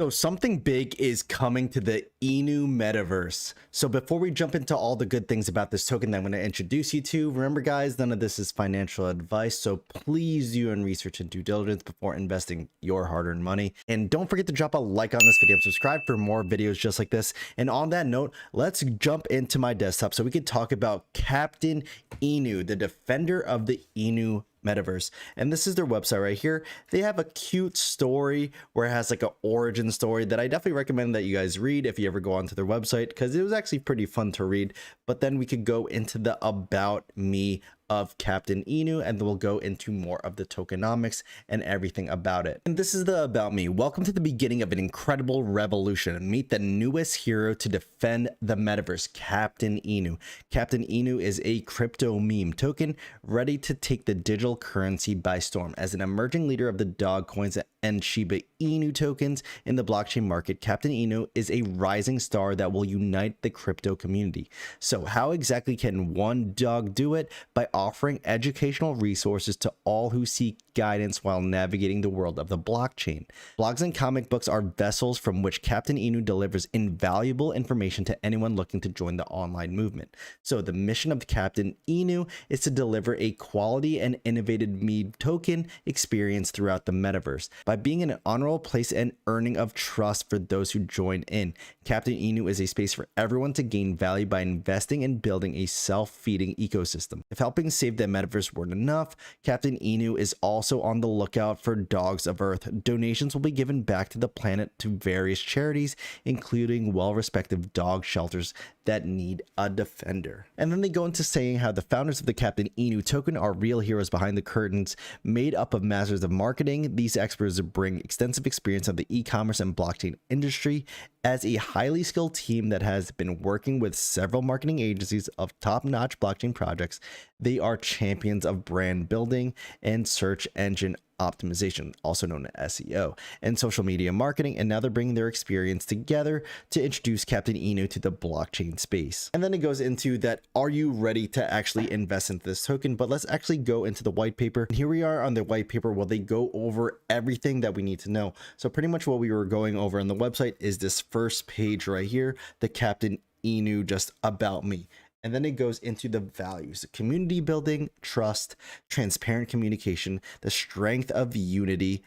So something big is coming to the Inu Metaverse. So before we jump into all the good things about this token that I'm going to introduce you to, remember guys, none of this is financial advice. So please do your own research and due diligence before investing your hard-earned money. And don't forget to drop a like on this video and subscribe for more videos just like this. And on that note, let's jump into my desktop so we can talk about Captain Inu, the defender of the Inu Metaverse. And this is their website right here. They have a cute story where it has like an origin story that I definitely recommend that you guys read if you ever go onto their website, because it was actually pretty fun to read. But then we could go into the about me of Captain Inu, and then we'll go into more of the tokenomics and everything about it. And this is the about me. Welcome to the beginning of an incredible revolution. Meet the newest hero to defend the metaverse, Captain Inu. Captain Inu is a crypto meme token ready to take the digital currency by storm. As an emerging leader of the dog coins and Shiba Inu tokens in the blockchain market, Captain Inu is a rising star that will unite the crypto community. So how exactly can one dog do it? By offering educational resources to all who seek guidance while navigating the world of the blockchain. Blogs and comic books are vessels from which Captain Inu delivers invaluable information to anyone looking to join the online movement. So the mission of Captain Inu is to deliver a quality and innovative meme token experience throughout the metaverse. By being in an honorable place and earning of trust for those who join in, Captain Inu is a space for everyone to gain value by investing and building a self-feeding ecosystem. If helping save the metaverse weren't enough, Captain Inu is also on the lookout for Dogs of Earth. Donations will be given back to the planet to various charities, including well-respected dog shelters that need a defender. And then they go into saying how the founders of the Captain Inu token are real heroes behind the curtains, made up of masters of marketing. These experts bring extensive experience of the e-commerce and blockchain industry. As a highly skilled team that has been working with several marketing agencies of top-notch blockchain projects, they are champions of brand building and search engine optimization, also known as SEO, and social media marketing, and now they're bringing their experience together to introduce Captain Inu to the blockchain space. And then it goes into that, are you ready to actually invest into this token? But let's actually go into the white paper. And here we are on the white paper where they go over everything that we need to know. So pretty much what we were going over on the website is this first page right here, the Captain Inu just about me. And then it goes into the values: community building, trust, transparent communication, the strength of unity,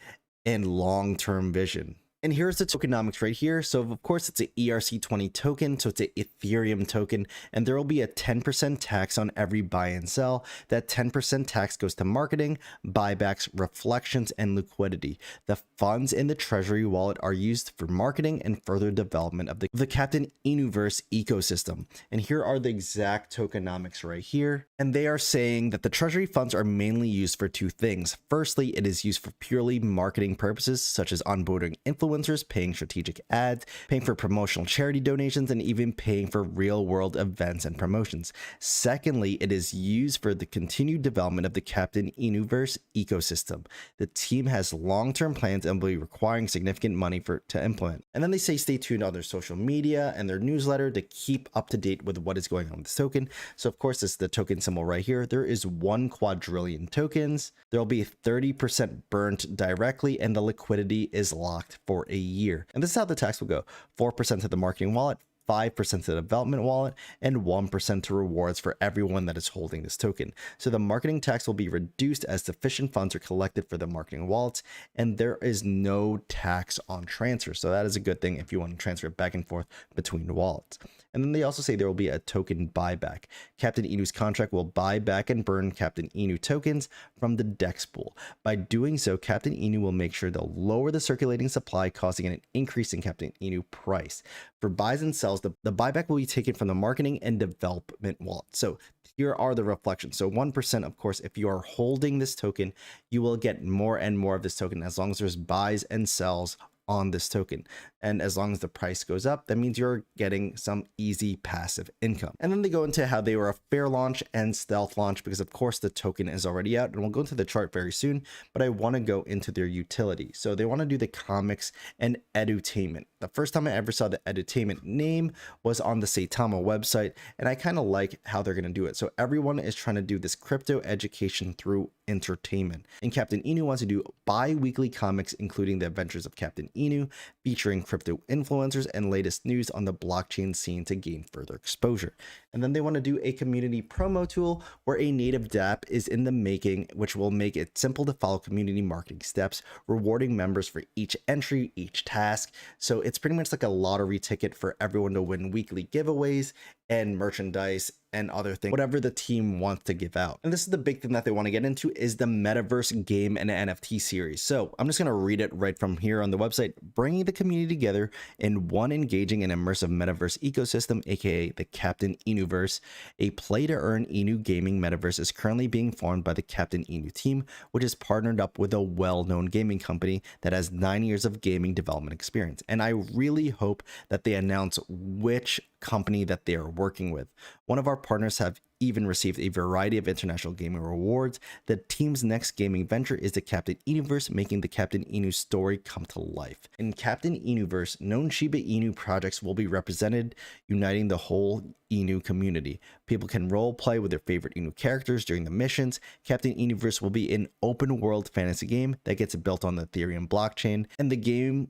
and long-term vision. And here's the tokenomics right here. So of course it's an ERC20 token, so it's an Ethereum token, and there will be a 10% tax on every buy and sell. That 10% tax goes to marketing, buybacks, reflections, and liquidity. The funds in the treasury wallet are used for marketing and further development of the Captain Inuverse ecosystem. And here are the exact tokenomics right here. And they are saying that the treasury funds are mainly used for two things. Firstly, it is used for purely marketing purposes, such as onboarding influencers, paying strategic ads, paying for promotional charity donations, and even paying for real-world events and promotions. Secondly, it is used for the continued development of the Captain Inuverse ecosystem. The team has long-term plans and will be requiring significant money to implement. And then they say stay tuned on their social media and their newsletter to keep up to date with what is going on with this token. So of course, this is the token symbol right here. There is 1 quadrillion tokens. There will be 30% burnt directly, and the liquidity is locked for a year. And this is how the tax will go: 4% to the marketing wallet, 5% to the development wallet, and 1% to rewards for everyone that is holding this token. So the marketing tax will be reduced as sufficient funds are collected for the marketing wallets, and there is no tax on transfer. So that is a good thing if you want to transfer it back and forth between wallets. And then they also say there will be a token buyback. Captain Inu's contract will buy back and burn Captain Inu tokens from the DEX pool. By doing so, Captain Inu will make sure they'll lower the circulating supply, causing an increase in Captain Inu price. For buys and sells, the buyback will be taken from the marketing and development wallet. So here are the reflections. So 1%, of course, if you are holding this token, you will get more and more of this token as long as there's buys and sells on this token. And as long as the price goes up, that means you're getting some easy passive income. And then they go into how they were a fair launch and stealth launch, because of course the token is already out, and we'll go into the chart very soon, but I want to go into their utility. So they want to do the comics and edutainment. The first time I ever saw the edutainment name was on the Saitama website, and I kind of like how they're going to do it. So everyone is trying to do this crypto education through entertainment. And Captain Inu wants to do bi-weekly comics including the adventures of Captain Inu, featuring crypto influencers and latest news on the blockchain scene to gain further exposure. And then they want to do a community promo tool where a native dApp is in the making, which will make it simple to follow community marketing steps, rewarding members for each entry, each task. So it's pretty much like a lottery ticket for everyone to win weekly giveaways and merchandise and other things, whatever the team wants to give out. And this is the big thing that they want to get into, is the Metaverse game and NFT series. So I'm just going to read it right from here on the website. Bringing the community together in one engaging and immersive metaverse ecosystem, aka the Captain Inuverse, a play-to-earn Inu gaming metaverse is currently being formed by the Captain Inu team, which is partnered up with a well-known gaming company that has 9 years of gaming development experience. And I really hope that they announce which company that they are working with. One of our partners have even received a variety of international gaming rewards. The team's next gaming venture is the Captain Inuverse, making the Captain Inu story come to life. In Captain Inuverse, known Shiba Inu projects will be represented, uniting the whole Inu community. People can role play with their favorite Inu characters during the missions. Captain Inuverse will be an open world fantasy game that gets built on the Ethereum blockchain, and the game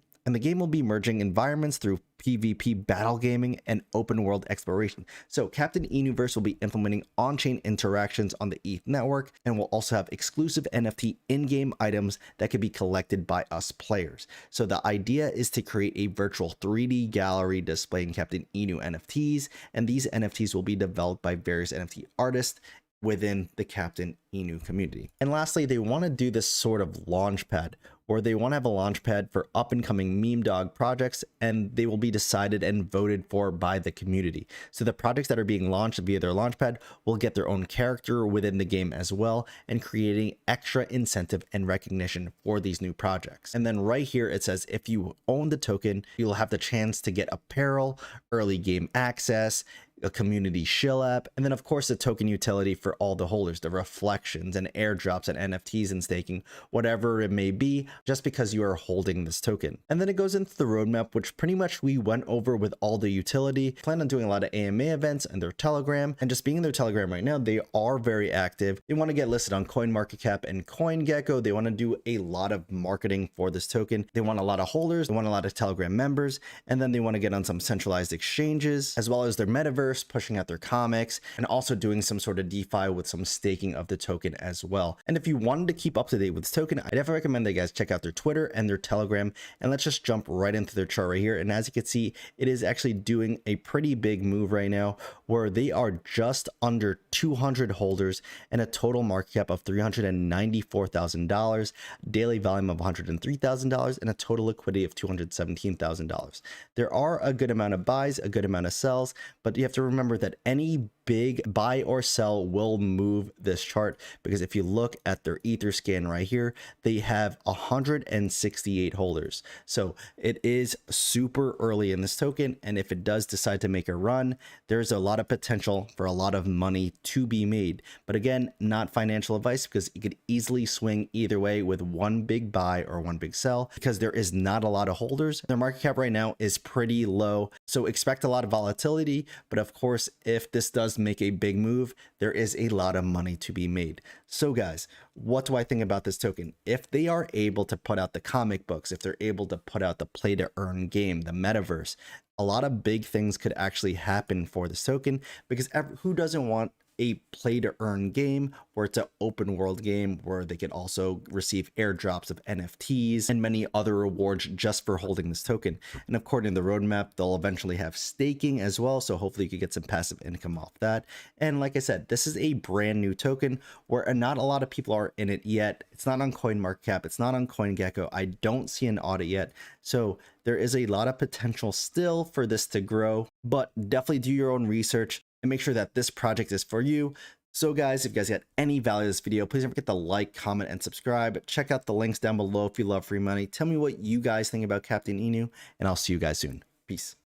will be merging environments through PvP battle gaming and open world exploration. So Captain Inuverse will be implementing on-chain interactions on the ETH network, and will also have exclusive NFT in-game items that can be collected by us players. So the idea is to create a virtual 3D gallery displaying Captain Inu NFTs, and these NFTs will be developed by various NFT artists within the Captain Inu community. And lastly, they want to do this sort of launchpad, or they want to have a launchpad for up and coming meme dog projects, and they will be decided and voted for by the community. So the projects that are being launched via their launchpad will get their own character within the game as well, and creating extra incentive and recognition for these new projects. And then right here it says if you own the token, you'll have the chance to get apparel, early game access, a community shill app, and then of course the token utility for all the holders, the reflections and airdrops and NFTs and staking, whatever it may be, just because you are holding this token. And then it goes into the roadmap, which pretty much we went over with all the utility. Plan on doing a lot of AMA events and their Telegram, and just being in their Telegram right now, they are very active. They want to get listed on CoinMarketCap and CoinGecko. They want to do a lot of marketing for this token. They want a lot of holders, they want a lot of Telegram members, and then they want to get on some centralized exchanges, as well as their metaverse, pushing out their comics, and also doing some sort of DeFi with some staking of the token as well. And if you wanted to keep up to date with this token, I definitely recommend that you guys check out their Twitter and their Telegram. And let's just jump right into their chart right here. And as you can see, it is actually doing a pretty big move right now, where they are just under 200 holders and a total market cap of $394,000, daily volume of $103,000, and a total liquidity of $217,000. There are a good amount of buys, a good amount of sells, but you have to remember that any big buy or sell will move this chart, because if you look at their Etherscan right here, they have 168 holders. So it is super early in this token, and if it does decide to make a run, there's a lot of potential for a lot of money to be made. But again, not financial advice, because it could easily swing either way with one big buy or one big sell, because there is not a lot of holders. Their market cap right now is pretty low, so expect a lot of volatility. But of course, if this does make a big move, there is a lot of money to be made. So guys, what do I think about this token? If they are able to put out the comic books, if they're able to put out the play to earn game, the metaverse, a lot of big things could actually happen for this token, because who doesn't want a play to earn game where it's an open world game where they can also receive airdrops of NFTs and many other rewards just for holding this token. And according to the roadmap, they'll eventually have staking as well, so hopefully you could get some passive income off that. And like I said, this is a brand new token where not a lot of people are in it yet. It's not on CoinMarketCap, it's not on CoinGecko. I don't see an audit yet, so there is a lot of potential still for this to grow, but definitely do your own research and make sure that this project is for you. So guys, if you guys got any value of this video, please don't forget to like, comment, and subscribe. Check out the links down below if you love free money. Tell me what you guys think about Captain Inu, and I'll see you guys soon. Peace.